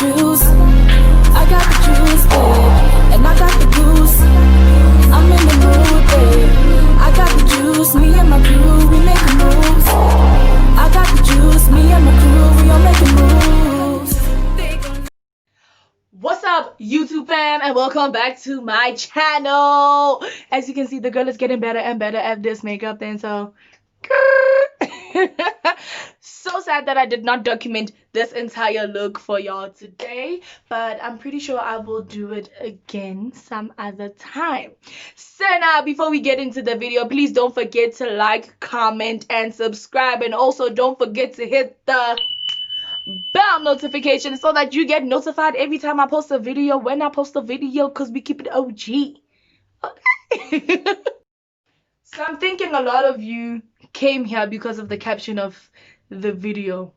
juice. I got the juice, babe. And I got the goose. I'm in the mood, babe. I got the juice. Me and my crew, we making moves. I got the juice. Me and my crew, we all making moves. What's up, YouTube fam, and welcome back to my channel. As you can see, the girl is getting better and better at this makeup thing, so so sad that I did not document this entire look for y'all today, but I'm pretty sure I will do it again some other time. So now, before we get into the video, please don't forget to like, comment, and subscribe, and also don't forget to hit the bell notification so that you get notified every time I post a video, when I post a video, because we keep it OG. Okay. So I'm thinking a lot of you came here because of the caption of the video.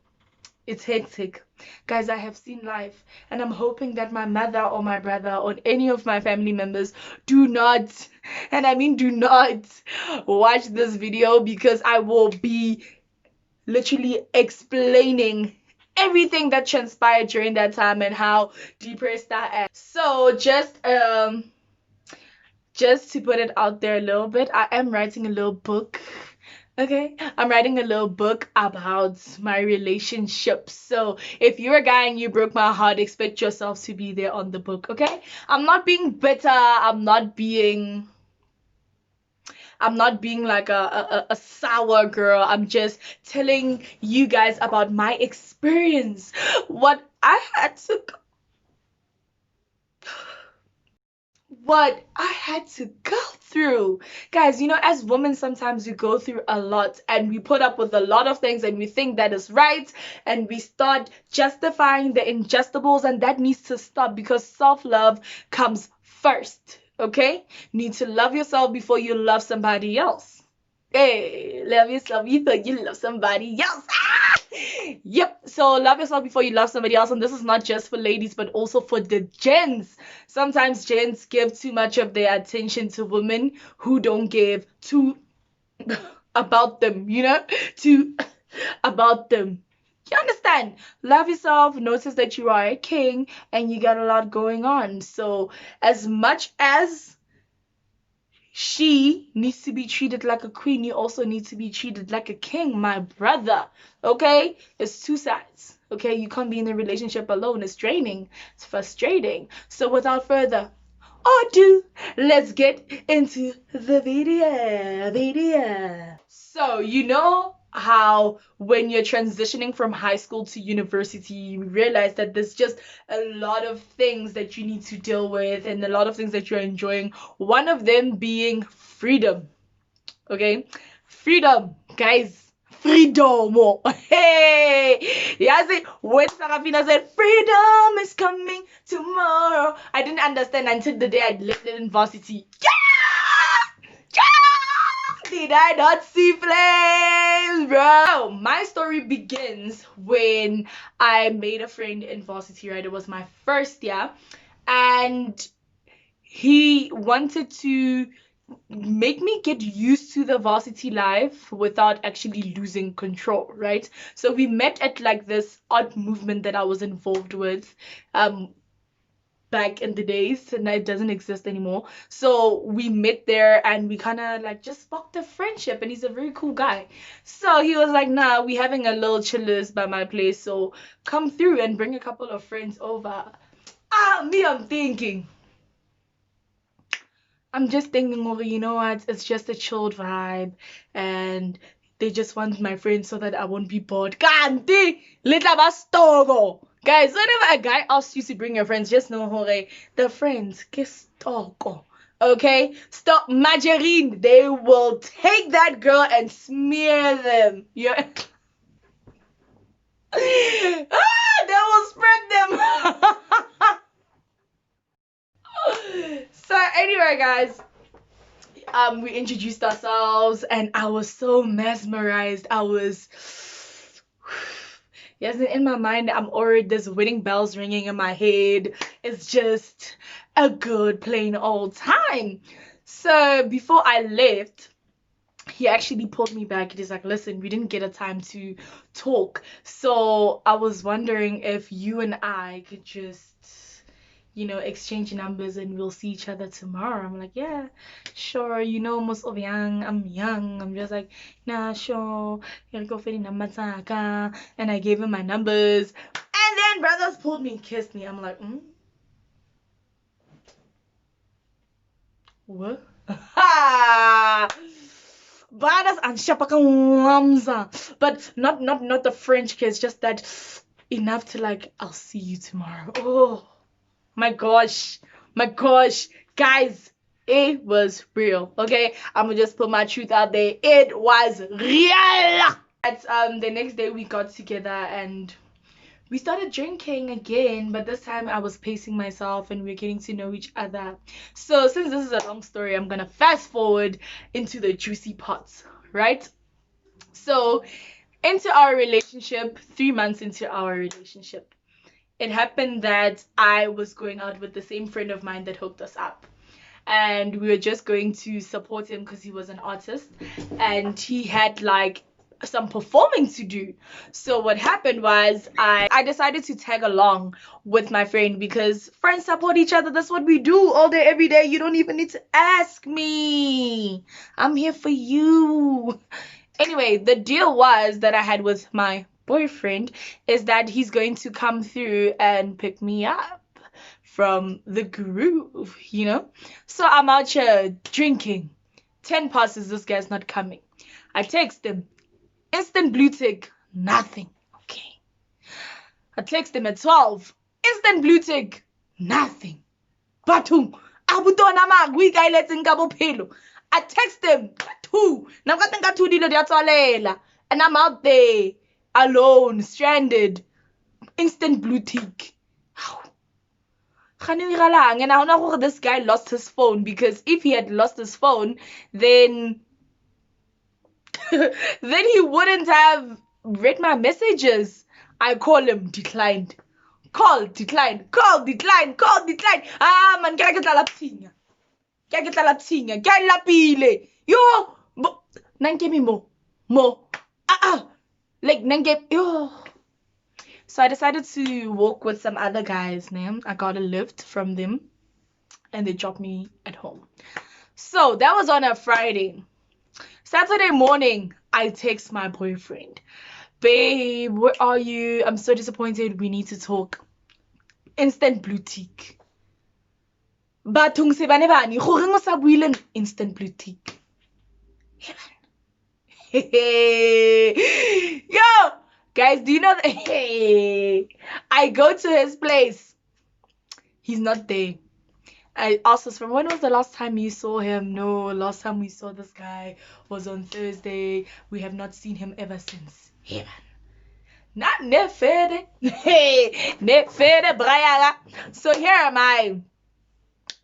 It's hectic. Guys, I have seen life, and I'm hoping that my mother or my brother or any of my family members do not, and I mean do not, watch this video, because I will be literally explaining everything that transpired during that time and how depressed I am. So just to put it out there a little bit, I am writing a little book. Okay, I'm writing a little book about my relationships. So if you're a guy and you broke my heart, expect yourself to be there on the book. Okay, I'm not being bitter. I'm not being like a sour girl. I'm just telling you guys about my experience, what I had to go through. Guys, you know, as women, sometimes we go through a lot and we put up with a lot of things and we think that is right, and we start justifying the injustibles, and that needs to stop, because self-love comes first. Okay, you need to love yourself before you love somebody else. Hey, love yourself before you love somebody else. Ah! Yep, so love yourself before you love somebody else. And this is not just for ladies, but also for the gents. Sometimes gents give too much of their attention to women who don't give two about them, you know, about them. You understand? Love yourself, notice that you are a king and you got a lot going on. So as much as she needs to be treated like a queen, you also need to be treated like a king, my brother. Okay? It's two sides. Okay? You can't be in a relationship alone. It's draining. It's frustrating. So without further ado, let's get into the video. So, you know how when you're transitioning from high school to university, you realize that there's just a lot of things that you need to deal with and a lot of things that you're enjoying. One of them being freedom. Okay? Freedom, guys. Freedom. Hey, yeah, see, when Sarafina said freedom is coming tomorrow, I didn't understand until the day I lived in Varsity. Yeah! Did I not see flames, bro? My story begins when I made a friend in Varsity, right? It was my first year, and he wanted to make me get used to the Varsity life without actually losing control, right? So we met at like this odd movement that I was involved with back in the days, and it doesn't exist anymore. So we met there and we kind of like just sparked a friendship, and he's a very cool guy. So he was like, nah, we having a little chillers by my place, so come through and bring a couple of friends over. I'm just thinking over, you know what, it's just a chilled vibe, and they just want my friends so that I won't be bored. Kanti, little bastogo. Guys, whenever a guy asks you to bring your friends, just know, hore, the friends, kistoko. Okay? Stop margarine. They will take that girl and smear them. Yeah. They will spread them. So anyway, guys, we introduced ourselves and I was so mesmerized. Yes, in my mind, I'm already, there's wedding bells ringing in my head. It's just a good plain old time. So before I left, he actually pulled me back. He's like, listen, we didn't get a time to talk. So I was wondering if you and I could just, exchange numbers and we'll see each other tomorrow. I'm like, yeah, sure. Most of I'm young. I'm just like, nah, sure. You're go for the number. And I gave him my numbers. And then brothers pulled me and kissed me. I'm like, what? Brothers and shapaka, but not the French kiss, just that enough to like, I'll see you tomorrow. Oh my gosh, guys, it was real. Okay, I'm gonna just put my truth out there. It was real. The next day we got together and we started drinking again, but this time I was pacing myself and we are getting to know each other. So since this is a long story, I'm gonna fast forward into the juicy parts, right? So into our relationship, 3 months into our relationship, it happened that I was going out with the same friend of mine that hooked us up. And we were just going to support him because he was an artist and he had like some performing to do. So what happened was I decided to tag along with my friend because friends support each other. That's what we do all day, every day. You don't even need to ask me. I'm here for you. Anyway, the deal was that I had with my boyfriend is that he's going to come through and pick me up from the groove, So I'm out here drinking. 10 passes, this guy's not coming. I text him. Instant blue tick, nothing. Okay. I text him at 12. Instant blue tick, nothing. Batung, abutona magwi guy let's in pelo. I text him at 2. Now I think 2 dilo and I'm out there alone, stranded. Instant blue tick. And I don't know how this guy lost his phone, because if he had lost his phone, then he wouldn't have read my messages. I call him, declined. Call, declined. Call, declined. Call, declined. Ah, man, kaya kita lapsinya. Kaya kita lapsinya. Kaya lapile. Yo, nangke mi mo. Like, nangke, yo. So I decided to walk with some other guys, I got a lift from them and they dropped me at home. So that was on a Friday. Saturday morning, I text my boyfriend. Babe, where are you? I'm so disappointed. We need to talk. Instant blue tick. Batung se bane bani. Goreng o sa buileng? Instant blue tick. Yo! Guys, do you know that? Hey, I go to his place. He's not there. I asked us, from when was the last time you saw him? No, last time we saw this guy was on Thursday. We have not seen him ever since. Hey, man. Not nefede. Hey, nefede brayaga. So here am I,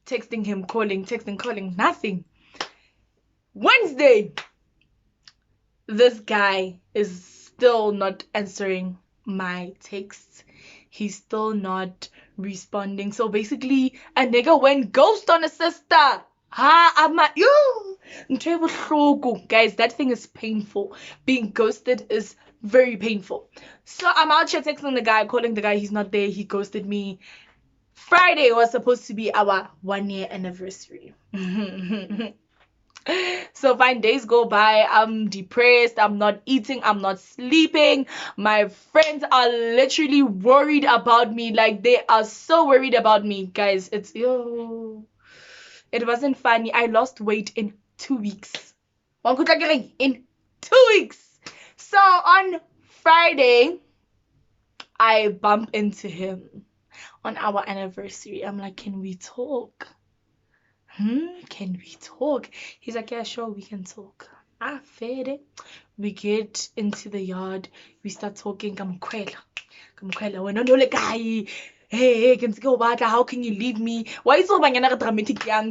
texting him, calling, nothing. Wednesday, this guy is still not answering my texts. He's still not responding. So basically, a nigga went ghost on a sister. Guys, that thing is painful. Being ghosted is very painful. So I'm out here texting the guy, calling the guy. He's not there. He ghosted me. Friday was supposed to be our 1-year anniversary. So fine, days go by. I'm depressed. I'm not eating. I'm not sleeping. My friends are literally worried about me. Like, they are so worried about me. Guys, it wasn't funny. I lost weight in 2 weeks. In 2 weeks. So on Friday, I bump into him on our anniversary. I'm like, can we talk? Can we talk? He's like, yeah, sure, we can talk. I fed it. We get into the yard. We start talking. Kamkwela. When no like, hey, can go back? How can you leave me? Why is so dramatic? I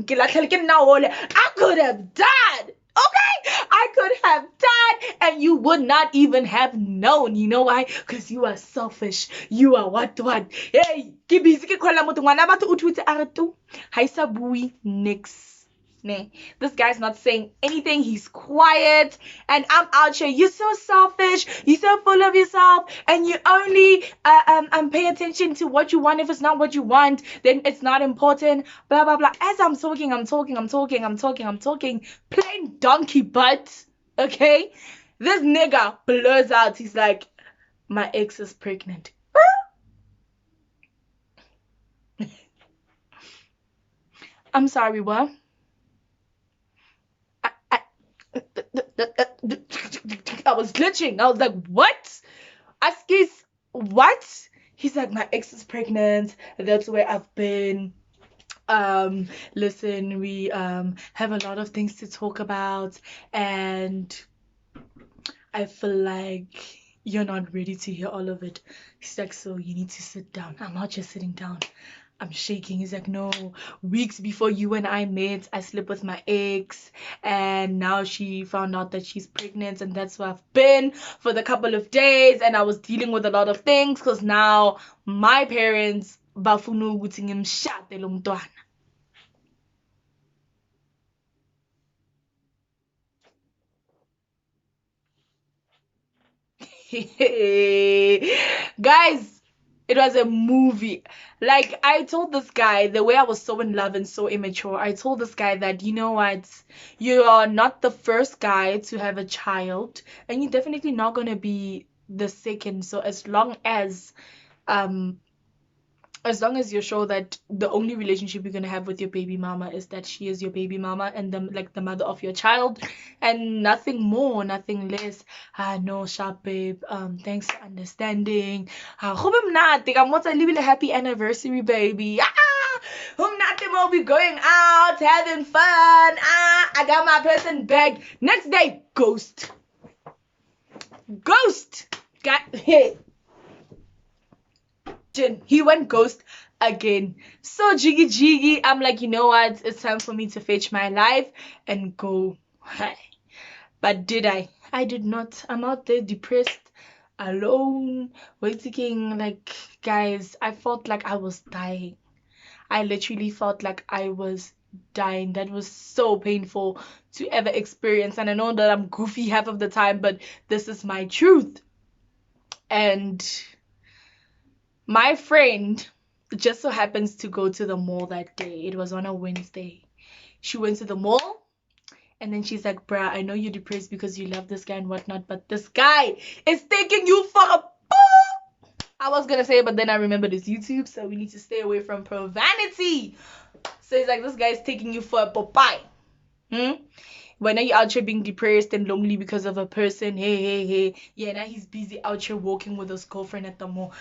could have died. Okay, I could have died and you would not even have known. You know why? Because you are selfish. You are what? Hey, ke busy ke khola motho ngwana batho o thutse a re tu. Ha isa bui next Nah, this guy's not saying anything. He's quiet, and I'm out here. You're so selfish. You're so full of yourself, and you only pay attention to what you want. If it's not what you want, then it's not important. Blah blah blah. As I'm talking, plain donkey butt. Okay, this nigga blurs out. He's like, my ex is pregnant. I'm sorry, what? I was glitching. I was like, what? Askis, what? He's like, my ex is pregnant. That's where I've been. Listen, we have a lot of things to talk about, and I feel like you're not ready to hear all of it. He's like, so you need to sit down. I'm not just sitting down. I'm shaking. He's like, no, weeks before you and I met, I slept with my ex, and now she found out that she's pregnant, and that's where I've been for the couple of days, and I was dealing with a lot of things, because now my parents bafuna ukuthi ngimshade lo mntwana. Guys, it was a movie. Like, I told this guy, the way I was so in love and so immature, I told this guy that, you know what, you are not the first guy to have a child, and you're definitely not going to be the second. So as long as you're sure that the only relationship you're gonna have with your baby mama is that she is your baby mama and the mother of your child, and nothing more, nothing less. No, sharp babe. Thanks for understanding. I'm not a happy anniversary, baby. We'll be going out, having fun. I got my person back. Next day, ghost. Got hit. He went ghost again. So jiggy. I'm like, you know what? It's time for me to fetch my life and go. But did I? I did not. I'm out there depressed, alone, waiting. Like, guys, I felt like I was dying. I literally felt like I was dying. That was so painful to ever experience. And I know that I'm goofy half of the time, but this is my truth. And my friend just so happens to go to the mall that day. It was on a Wednesday. She went to the mall, and then she's like, bruh, I know you're depressed because you love this guy and whatnot, but this guy is taking you for a boo. I was gonna say, but then I remembered it's YouTube, so we need to stay away from profanity. So he's like, this guy is taking you for a Popeye. When are you out here being depressed and lonely because of a person? Hey. Yeah, now he's busy out here walking with his girlfriend at the mall.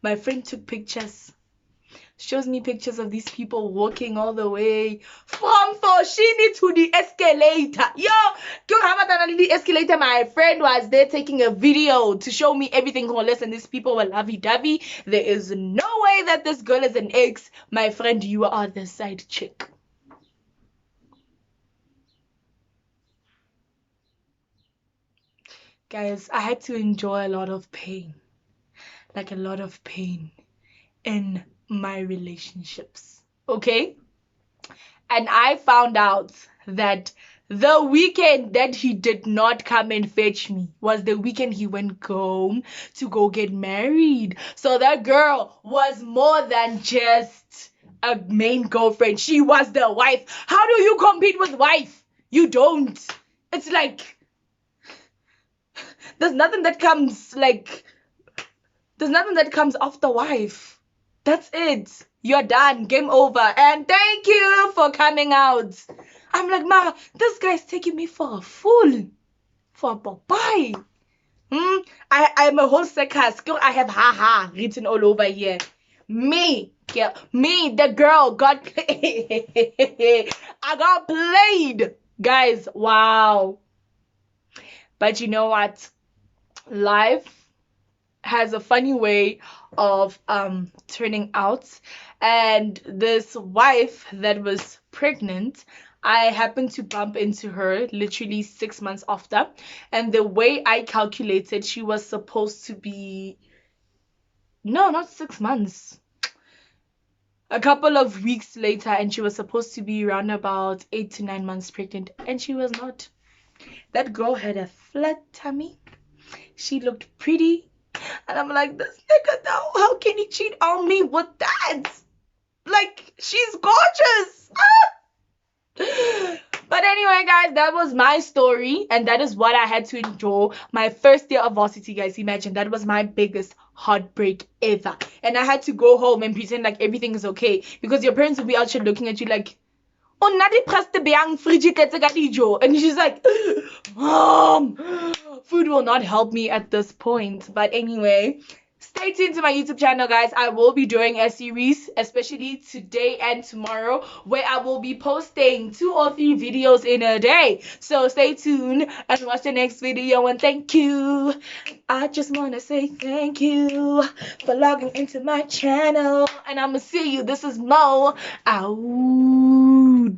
My friend took pictures. Shows me pictures of these people walking all the way from Foshini to the escalator. The escalator. My friend was there taking a video to show me everything. Listen, these people were lovey-dovey. There is no way that this girl is an ex. My friend, you are the side chick. Guys, I had to enjoy a lot of pain. Like a lot of pain in my relationships. Okay? And I found out that the weekend that he did not come and fetch me was the weekend he went home to go get married. So that girl was more than just a main girlfriend. She was the wife. How do you compete with wife? You don't. It's like, there's nothing that comes after wife. That's it. You're done. Game over. And thank you for coming out. I'm like, ma, this guy's taking me for a fool. For a Popeye. I'm a whole circus. I have ha written all over here. Me, the girl got played. I got played. Guys, wow. But you know what? Life has a funny way of turning out, and this wife that was pregnant, I happened to bump into her literally 6 months after, and the way I calculated, she was supposed to be, no, not 6 months, a couple of weeks later, and she was supposed to be around about 8 to 9 months pregnant, and she was not. That girl had a flat tummy. She looked pretty. And I'm like, this nigga though, how can he cheat on me with that? Like, she's gorgeous. But anyway, guys, that was my story, and that is what I had to endure my first year of varsity, guys. Imagine, that was my biggest heartbreak ever. And I had to go home and pretend like everything is okay, because your parents will be out here looking at you like, oh, nadi praste beyang frigi dijo. And she's like, Mom, food will not help me at this point. But anyway, stay tuned to my YouTube channel, guys. I will be doing a series, especially today and tomorrow, where I will be posting 2 or 3 videos in a day. So stay tuned and watch the next video. And thank you. I just want to say thank you for logging into my channel. And I'm going to see you. This is Mo. Out.